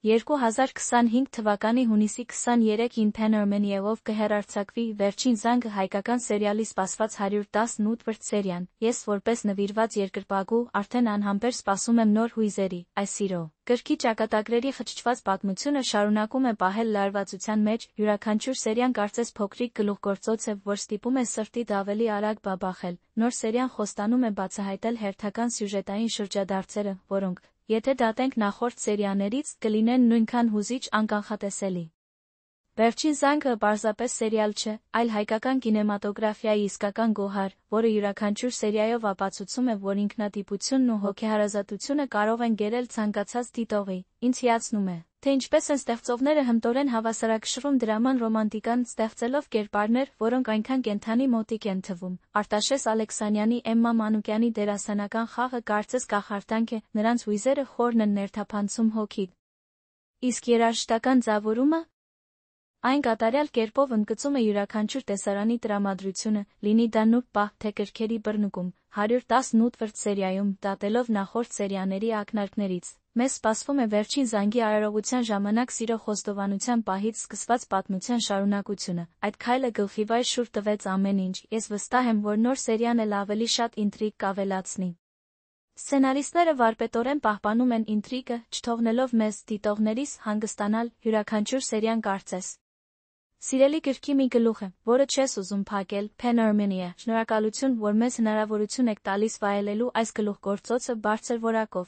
2025 թվականի հունիսի 23-ին Pan Armenia-ով կհեռարձակվի «Վերջին զանգը» հայկական սերիալի սպասված 118-րդ սերիան։ Ես որպես նվիրված երկրպագու արդեն անհամբեր սպասում եմ նոր հույզերի, այս սիրո գրքի ճակատագրերի խճճված պատմությունը շարունակում է պահել լարվածության մեջ, յուրաքանչյուր սերիան կարծես փոքրիկ գլուխգործոց է, որ ստիպում է սրտիդ ավելի արագ բաբախել։ Նոր սերիան խոստանում է բացահայտել հերթական սյուժետային շրջադարձերը, որոնք, եթե դատենք նախորդ սերիաներից, կլինեն նույնքան հուզիչ, անկանխատեսելի։ Վերջին զանգը պարզապես սերիալ չէ, այլ հայկական կինեմատոգրաֆիայի իսկական գոհար, որը յուրաքանչյուր սերիայով ապացուցում է, որ ինքնատիպությունն ու հոգեհարազատությունը կարող են գերել ցանկացած դիտողի։ Ինձ հիացնում է, թե ինչպես են ստեղծողները հմտորեն հավասարակշռում դրաման ռոմանտիկան, ստեղծելով կերպարներ, որոնք այնքան կենդանի մոտիկ են թվում։ Արտաշես Ալեքսանյանի, Էմմա Մանուկյանի դերասանական խաղը կարծես կախարդանք է, նրանց հույզերը խորն են ներթափանցում հոգի։ Իսկ երաժշտական ձավորումը այն կատարյալ կերպով ընդգծում է յուրաքանչյուր տեսարանի տրամադրությունը, լինի դա նուրբ պահ, թե կրքերի բռնկում, 118-րդ սերիայում, դատելով նախորդ սերիաների ակնարկներից։ Մեզ սպասվում է վերջին զանգի արարողության ժամանակ սիրո խոստովանության պահից սկսված պատմության շարունակությունը։ Այդ քայլը գլխիվայր շուրջ տվեց ամեն ինչ, ես վստահ եմ, որ նոր սերիան էլ ավելի շատ ինտրիգ կավելացնի։ Սցենարիստները վարպետորեն պահպանում են ինտրիգը, չթողնելով մեզ, դիտողներիս, հանգստանալ, յուրաքանչյուր սերիան կարծես սիրելի գրքի մի գլուխ է, որը չես ուզում փակել։ Pan Armenia, շնորհակալություն, որ մեզ հնարավորություն եք տալիս վայելելու այս գլուխգործոցը բարձր որակով։